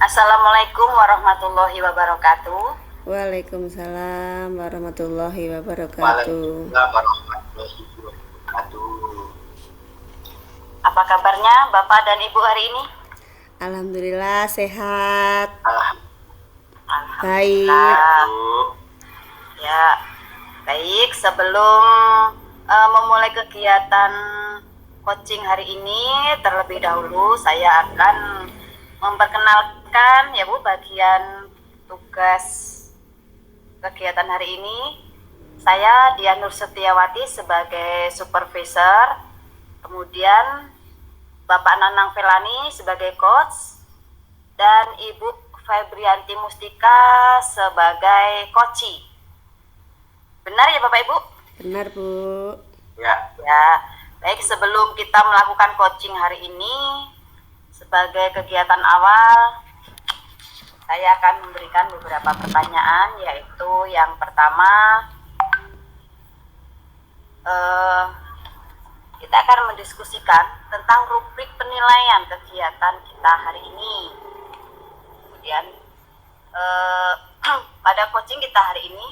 Assalamualaikum warahmatullahi wabarakatuh. Waalaikumsalam warahmatullahi wabarakatuh. Waalaikumsalam warahmatullahi wabarakatuh. Apa kabarnya Bapak dan Ibu hari ini? Alhamdulillah sehat. Baik. Alhamdulillah. Ya, baik. Sebelum memulai kegiatan coaching hari ini, terlebih dahulu saya akan memperkenalkan ya Bu bagian tugas kegiatan hari ini. Saya Dian Nur Setiawati sebagai supervisor, kemudian Bapak Nanang Felani sebagai coach, dan Ibu Febrianti Mustika sebagai coachee. Benar ya Bapak Ibu? Benar Bu. Ya. Baik, sebelum kita melakukan coaching hari ini, sebagai kegiatan awal, saya akan memberikan beberapa pertanyaan, yaitu yang pertama, kita akan mendiskusikan tentang rubrik penilaian kegiatan kita hari ini. Kemudian pada coaching kita hari ini,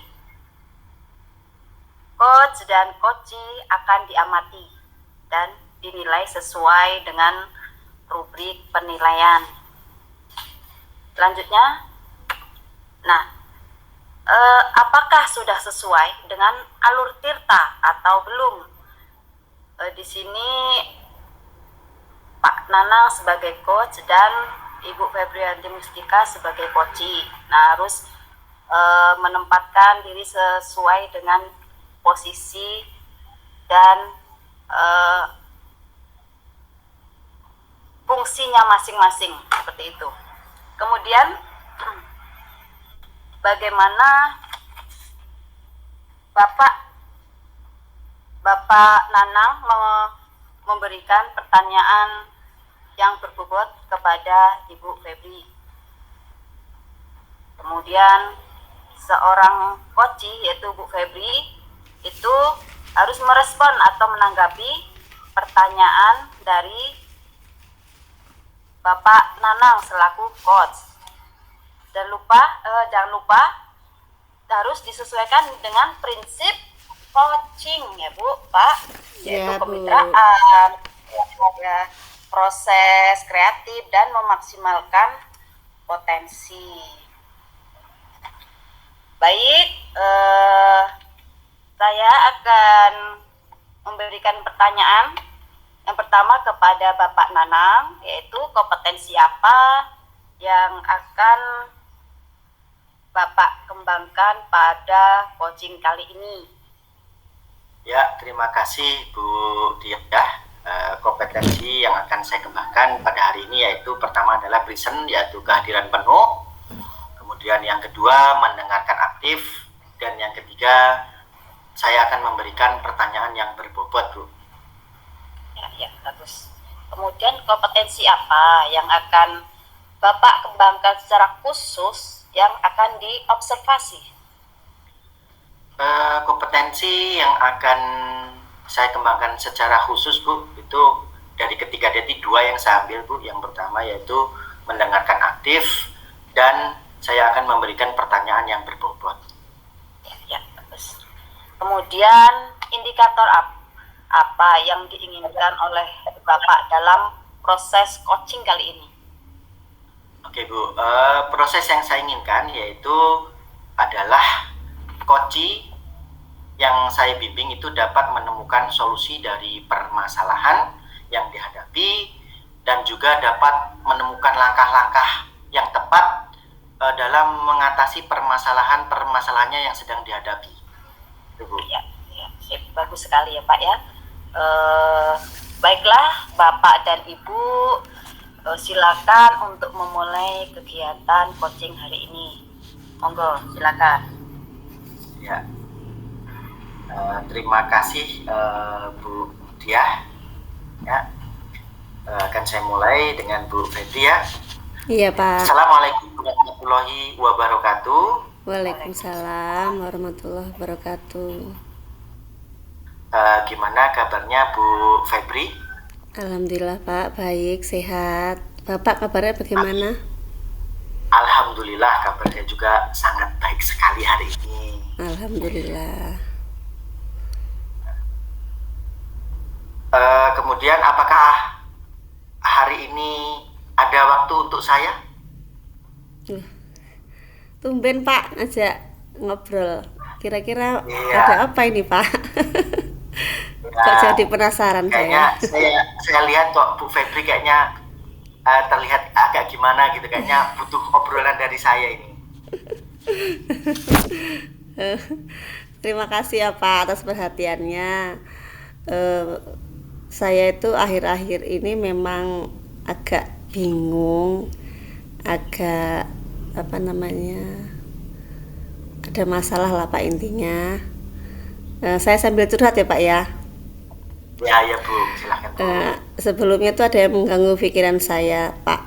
coach dan coachee akan diamati dan dinilai sesuai dengan rubrik penilaian. Selanjutnya, apakah sudah sesuai dengan alur tirta atau belum? Di sini Pak Nanang sebagai coach dan Ibu Febrianti Mustika sebagai coachee. Harus menempatkan diri sesuai dengan posisi dan fungsinya masing-masing, seperti itu. Kemudian bagaimana Bapak Nanang memberikan pertanyaan yang berbobot kepada Ibu Febri. Kemudian seorang coachee yaitu Bu Febri itu harus merespon atau menanggapi pertanyaan dari Bapak Nanang selaku coach. Dan jangan lupa harus disesuaikan dengan prinsip coaching ya Bu, Pak, yaitu Ya, Bu. kemitraan, proses kreatif dan memaksimalkan potensi. Baik, saya akan memberikan pertanyaan yang pertama kepada Bapak Nanang, yaitu kompetensi apa yang akan Bapak kembangkan pada coaching kali ini? Ya, terima kasih Bu Diah. Kompetensi yang akan saya kembangkan pada hari ini yaitu pertama adalah present, yaitu kehadiran penuh. Kemudian yang kedua mendengarkan aktif, dan yang ketiga saya akan memberikan pertanyaan yang berbobot Bu. Ya, bagus. Kemudian kompetensi apa yang akan Bapak kembangkan secara khusus yang akan diobservasi? Kompetensi yang akan saya kembangkan secara khusus Bu, itu dari ketiga dari dua yang saya ambil Bu. Yang pertama yaitu mendengarkan aktif, dan saya akan memberikan pertanyaan yang berbobot. Ya, bagus. Kemudian indikator apa yang diinginkan oleh Bapak dalam proses coaching kali ini? Oke Bu, proses yang saya inginkan yaitu adalah coachee yang saya bimbing itu dapat menemukan solusi dari permasalahan yang dihadapi, dan juga dapat menemukan langkah-langkah yang tepat dalam mengatasi permasalahannya yang sedang dihadapi. Bu. Ya, sip, bagus sekali ya Pak ya. Baiklah Bapak dan Ibu, silakan untuk memulai kegiatan coaching hari ini. Monggo, silakan. Ya, terima kasih Bu Diah. Ya, akan saya mulai dengan Bu Febri ya. Iya Pak. Assalamualaikum warahmatullahi wabarakatuh. Waalaikumsalam warahmatullahi wabarakatuh. Gimana kabarnya Bu Febri? Alhamdulillah Pak, baik, sehat. Bapak kabarnya bagaimana? Alhamdulillah kabar saya juga sangat baik sekali hari ini. Alhamdulillah. Kemudian apakah hari ini ada waktu untuk saya? Tumben Pak ngajak ngobrol. Kira-kira Iya. ada apa ini Pak? Kok jadi penasaran Kayaknya saya? saya lihat kok Bu Febri kayaknya terlihat agak gimana gitu, kayaknya butuh obrolan dari saya ini. Terima kasih ya Pak atas perhatiannya. Saya itu akhir-akhir ini memang agak bingung, agak apa namanya, ada masalah lah Pak intinya. Saya sambil curhat ya Pak ya. Ya Bu, silahkan Bu. Sebelumnya itu ada yang mengganggu pikiran saya Pak,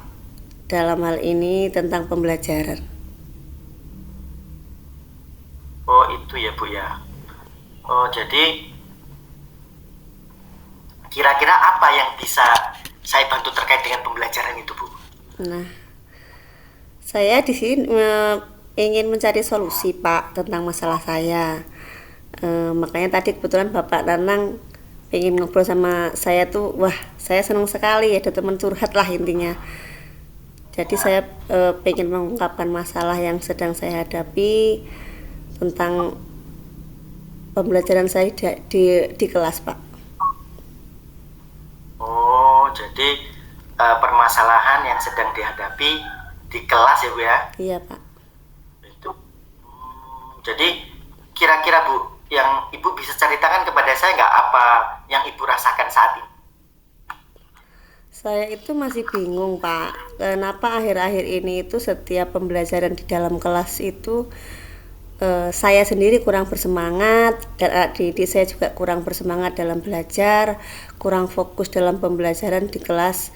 dalam hal ini tentang pembelajaran. Oh itu ya Bu ya. Oh jadi kira-kira apa yang bisa saya bantu terkait dengan pembelajaran itu Bu? Nah, saya di sini ingin mencari solusi Pak tentang masalah saya. Makanya tadi kebetulan Bapak Nanang pengen ngobrol sama saya tuh, wah saya senang sekali ada teman curhat lah intinya. Jadi saya pengen mengungkapkan masalah yang sedang saya hadapi tentang pembelajaran saya di kelas Pak. Oh jadi permasalahan yang sedang dihadapi di kelas ya Bu ya? Iya Pak. Itu. Jadi kira-kira Bu, yang Ibu bisa ceritakan kepada saya nggak apa yang Ibu rasakan saat ini? Saya itu masih bingung Pak, kenapa akhir-akhir ini itu setiap pembelajaran di dalam kelas itu saya sendiri kurang bersemangat, dan anak didik saya juga kurang bersemangat dalam belajar, kurang fokus dalam pembelajaran di kelas.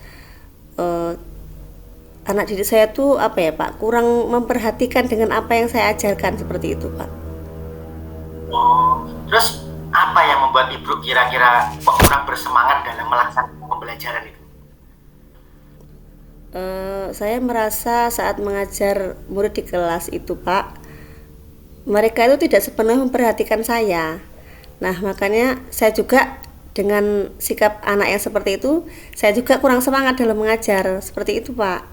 Anak didik saya tuh apa ya Pak, kurang memperhatikan dengan apa yang saya ajarkan, seperti itu Pak. Oh, terus apa yang membuat Ibu kira-kira kok kurang bersemangat dalam melaksanakan pembelajaran itu? Saya merasa saat mengajar murid di kelas itu Pak, mereka itu tidak sepenuhnya memperhatikan saya. Nah makanya saya juga dengan sikap anak yang seperti itu, saya juga kurang semangat dalam mengajar, seperti itu Pak.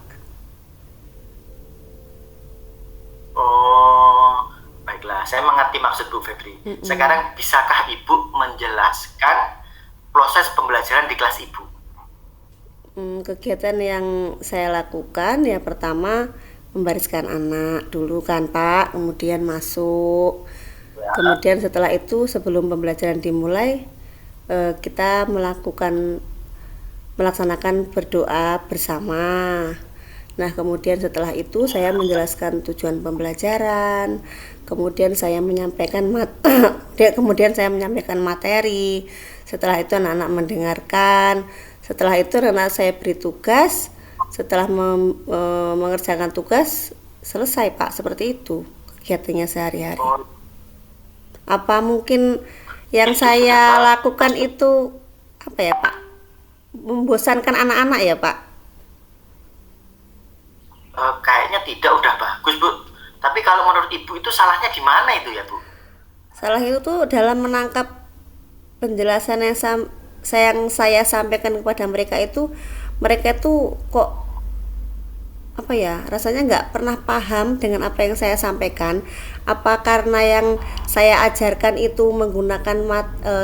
Oh, baiklah, saya mengerti maksud Bu Febri. Sekarang bisakah Ibu menjelaskan proses pembelajaran di kelas Ibu? Kegiatan yang saya lakukan ya pertama membariskan anak dulu kan Pak, kemudian masuk. Kemudian setelah itu sebelum pembelajaran dimulai kita melaksanakan berdoa bersama. Nah kemudian setelah itu saya menjelaskan tujuan pembelajaran, kemudian saya menyampaikan materi. Setelah itu anak-anak mendengarkan. Setelah itu anak saya beri tugas. Setelah mengerjakan tugas selesai Pak, seperti itu kegiatannya sehari-hari. Apa mungkin yang saya lakukan itu apa ya Pak, membosankan anak-anak ya Pak? Kayaknya tidak, udah bagus Bu. Tapi kalau menurut Ibu itu salahnya di mana itu ya Bu? Salah itu tuh dalam menangkap penjelasan yang saya sampaikan kepada mereka itu kok apa ya, rasanya nggak pernah paham dengan apa yang saya sampaikan. Apa karena yang saya ajarkan itu menggunakan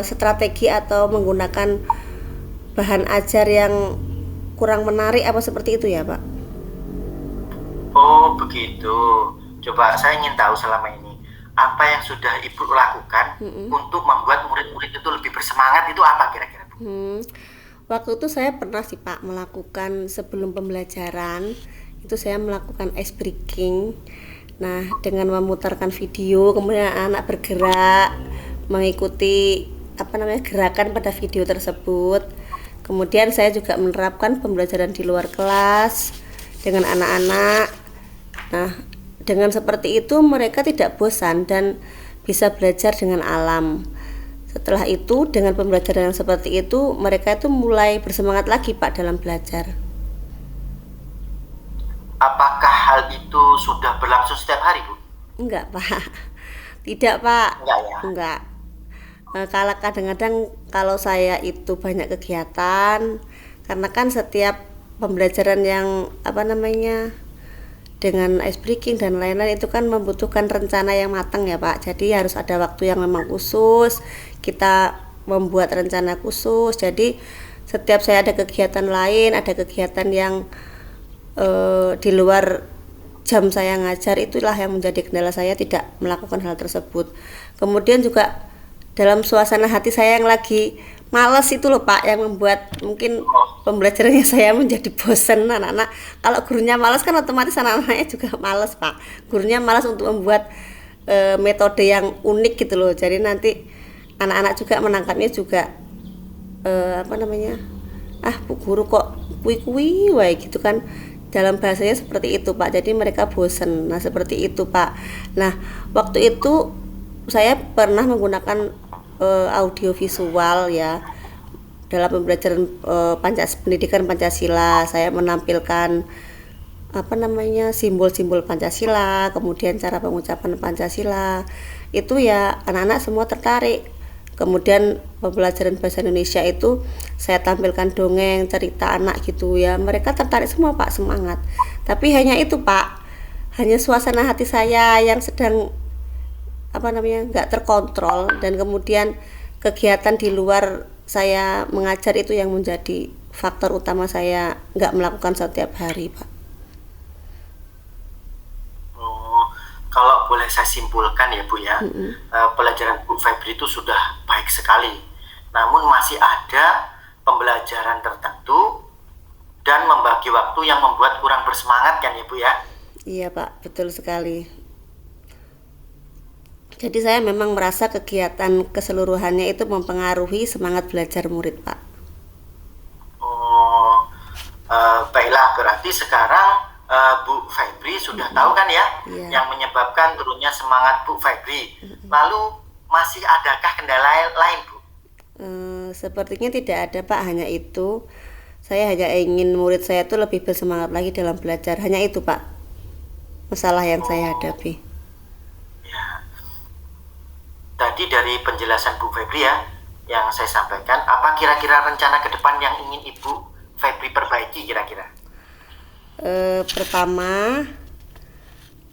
strategi atau menggunakan bahan ajar yang kurang menarik, apa seperti itu ya Pak? Oh begitu. Coba saya ingin tahu selama ini apa yang sudah Ibu lakukan untuk membuat murid-murid itu lebih bersemangat, itu apa kira-kira Bu? Waktu itu saya pernah sih Pak melakukan sebelum pembelajaran itu saya melakukan ice breaking. Nah dengan memutarkan video, kemudian anak bergerak mengikuti gerakan pada video tersebut. Kemudian saya juga menerapkan pembelajaran di luar kelas dengan anak-anak. Nah dengan seperti itu mereka tidak bosan dan bisa belajar dengan alam. Setelah itu dengan pembelajaran yang seperti itu mereka itu mulai bersemangat lagi Pak dalam belajar. Apakah hal itu sudah berlangsung setiap hari, Bu? Enggak, Pak. Tidak, Pak. Enggak ya? Enggak. Kalau kadang-kadang kalau saya itu banyak kegiatan, karena kan setiap pembelajaran yang dengan ice breaking dan lain-lain itu kan membutuhkan rencana yang matang ya Pak. Jadi harus ada waktu yang memang khusus, kita membuat rencana khusus. Jadi setiap saya ada kegiatan lain, ada kegiatan yang di luar jam saya ngajar, itulah yang menjadi kendala saya tidak melakukan hal tersebut. Kemudian juga dalam suasana hati saya yang lagi malas itu loh Pak, yang membuat mungkin pembelajarannya saya menjadi bosan. Anak-anak kalau gurunya malas kan otomatis anak-anaknya juga malas Pak. Gurunya malas untuk membuat metode yang unik gitu loh. Jadi nanti anak-anak juga menangkapnya juga Bu guru kok kui-kui wae gitu kan. Dalam bahasanya seperti itu Pak. Jadi mereka bosan. Nah seperti itu Pak. Nah waktu itu saya pernah menggunakan audio visual ya dalam pembelajaran pendidikan Pancasila. Saya menampilkan simbol-simbol Pancasila, kemudian cara pengucapan Pancasila. Itu ya anak-anak semua tertarik. Kemudian pembelajaran bahasa Indonesia itu saya tampilkan dongeng, cerita anak gitu ya. Mereka tertarik semua Pak, semangat. Tapi hanya itu Pak, hanya suasana hati saya yang sedang nggak terkontrol, dan kemudian kegiatan di luar saya mengajar itu yang menjadi faktor utama saya nggak melakukan setiap hari Pak. Kalau boleh saya simpulkan ya Bu ya, pelajaran Bu Febri itu sudah baik sekali, namun masih ada pembelajaran tertentu dan membagi waktu yang membuat kurang bersemangat kan ya Bu ya? Iya Pak, betul sekali. Jadi saya memang merasa kegiatan keseluruhannya itu mempengaruhi semangat belajar murid Pak. Baiklah, berarti sekarang Bu Febri sudah tahu kan ya, yang menyebabkan turunnya semangat Bu Febri. Lalu masih adakah kendala lain Bu? Sepertinya tidak ada Pak, hanya itu. Saya hanya ingin murid saya itu lebih bersemangat lagi dalam belajar. Hanya itu Pak, masalah yang saya hadapi. Tadi dari penjelasan Bu Febri ya, yang saya sampaikan, apa kira-kira rencana ke depan yang ingin Ibu Febri perbaiki kira-kira? Pertama,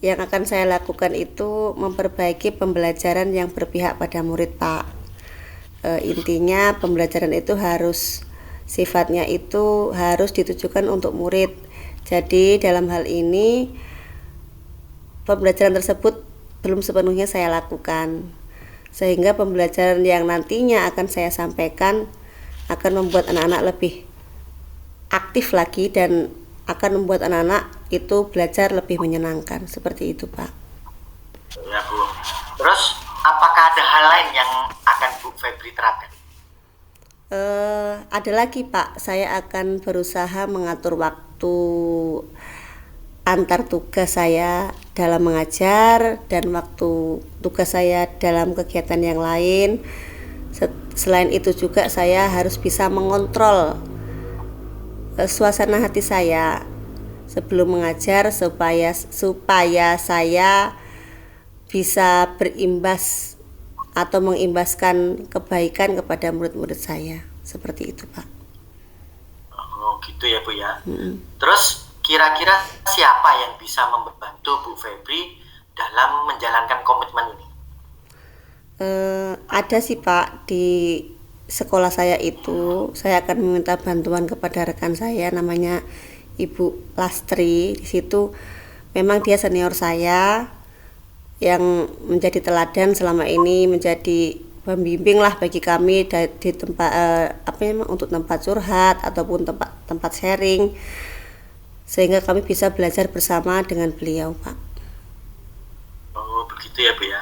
yang akan saya lakukan itu memperbaiki pembelajaran yang berpihak pada murid Pak. Intinya pembelajaran itu sifatnya itu harus ditujukan untuk murid. Jadi dalam hal ini pembelajaran tersebut belum sepenuhnya saya lakukan, sehingga pembelajaran yang nantinya akan saya sampaikan akan membuat anak-anak lebih aktif lagi dan akan membuat anak-anak itu belajar lebih menyenangkan. Seperti itu Pak. Ya Bu. Terus apakah ada hal lain yang akan Bu Febri terapkan? Ada lagi Pak, saya akan berusaha mengatur waktu antar tugas saya dalam mengajar dan waktu tugas saya dalam kegiatan yang lain. Selain itu juga saya harus bisa mengontrol suasana hati saya sebelum mengajar supaya saya bisa berimbas atau mengimbaskan kebaikan kepada murid-murid saya. Seperti itu Pak. Oh gitu ya Bu ya. Terus kira-kira siapa yang bisa membantu Bu Febri dalam menjalankan komitmen ini? Ada sih Pak, di sekolah saya itu saya akan meminta bantuan kepada rekan saya namanya Ibu Lastri. Di situ memang dia senior saya yang menjadi teladan selama ini, menjadi pembimbing lah bagi kami di tempat untuk tempat curhat ataupun tempat sharing, sehingga kami bisa belajar bersama dengan beliau Pak. Oh begitu ya Bu ya.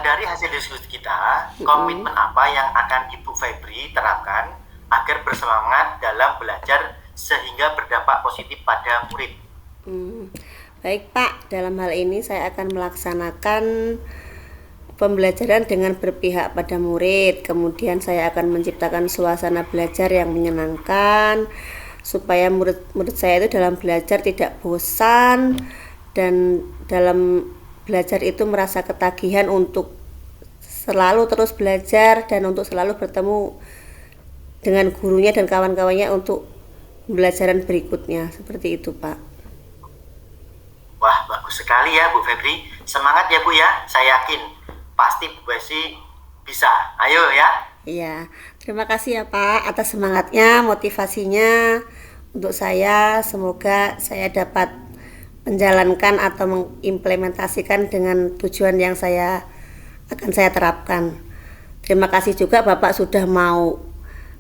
Dari hasil diskusi kita, komitmen apa yang akan Ibu Febri terapkan agar bersemangat dalam belajar sehingga berdampak positif pada murid? Baik Pak, dalam hal ini saya akan melaksanakan pembelajaran dengan berpihak pada murid. Kemudian saya akan menciptakan suasana belajar yang menyenangkan supaya murid-murid saya itu dalam belajar tidak bosan dan dalam belajar itu merasa ketagihan untuk selalu terus belajar dan untuk selalu bertemu dengan gurunya dan kawan-kawannya untuk pembelajaran berikutnya. Seperti itu, Pak. Wah, bagus sekali ya Bu Febri. Semangat ya Bu ya. Saya yakin pasti Bu Besi bisa. Ayo ya. Iya, terima kasih ya Pak atas semangatnya, motivasinya untuk saya. Semoga saya dapat menjalankan atau mengimplementasikan dengan tujuan yang akan saya terapkan. Terima kasih juga Bapak sudah mau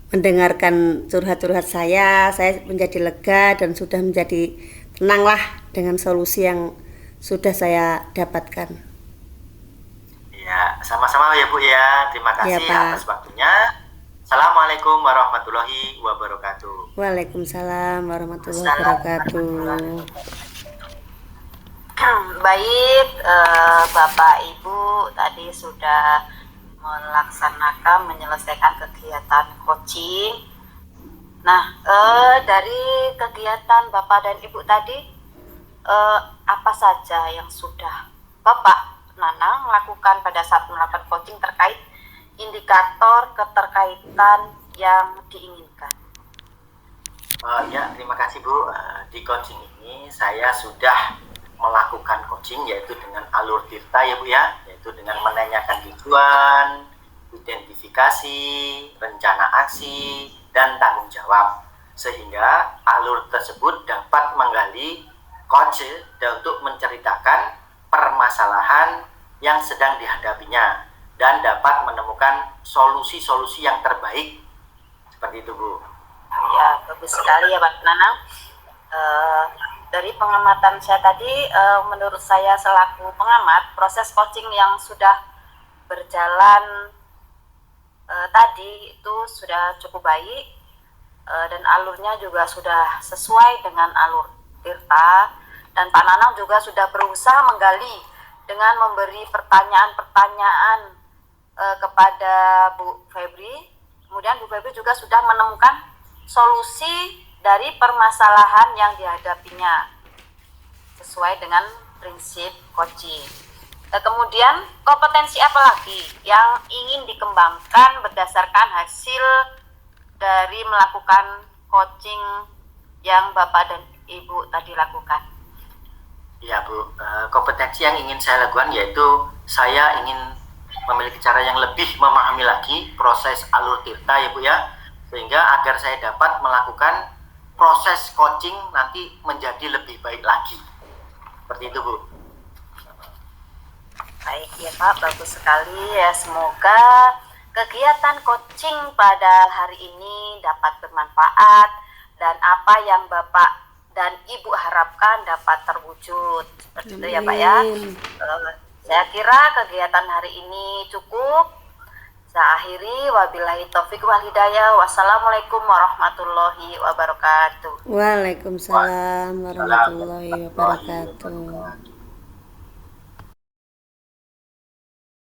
mendengarkan curhat-curhat saya menjadi lega dan sudah menjadi tenanglah dengan solusi yang sudah saya dapatkan. Ya, sama-sama ya Bu ya. Terima kasih Pak. atas waktunya. Assalamualaikum warahmatullahi wabarakatuh. Waalaikumsalam warahmatullahi wabarakatuh. Baik, Bapak Ibu tadi sudah menyelesaikan kegiatan coaching. Nah, dari kegiatan Bapak dan Ibu tadi, apa saja yang sudah Bapak Nanang lakukan pada saat melakukan coaching terkait indikator keterkaitan yang diinginkan? Ya, terima kasih Bu. Di coaching ini saya sudah melakukan coaching yaitu dengan alur tirta ya Bu ya, yaitu dengan menanyakan tujuan, identifikasi, rencana aksi, dan tanggung jawab, sehingga alur tersebut dapat menggali coach untuk menceritakan permasalahan yang sedang dihadapinya dan dapat menemukan solusi-solusi yang terbaik. Seperti itu Bu. Ya, bagus sekali ya Pak Nanang. Dari pengamatan saya tadi, menurut saya selaku pengamat, proses coaching yang sudah berjalan tadi itu sudah cukup baik, dan alurnya juga sudah sesuai dengan alur tirta, dan Pak Nanang juga sudah berusaha menggali dengan memberi pertanyaan-pertanyaan kepada Bu Febri. Kemudian Bu Febri juga sudah menemukan solusi dari permasalahan yang dihadapinya sesuai dengan prinsip coaching. Kemudian kompetensi apa lagi yang ingin dikembangkan berdasarkan hasil dari melakukan coaching yang Bapak dan Ibu tadi lakukan? Ya Bu, kompetensi yang ingin saya lakukan yaitu saya ingin memiliki cara yang lebih memahami lagi proses alur tirta ya Bu ya, sehingga agar saya dapat melakukan proses coaching nanti menjadi lebih baik lagi. Seperti itu Bu. Baik ya Pak, bagus sekali ya. Semoga kegiatan coaching pada hari ini dapat bermanfaat dan apa yang Bapak dan Ibu harapkan dapat terwujud. Seperti itu ya Pak ya. Saya kira kegiatan hari ini cukup. Saya akhiri, wabillahi taufiq wal hidayah. Wassalamualaikum warahmatullahi wabarakatuh. Waalaikumsalam warahmatullahi wabarakatuh.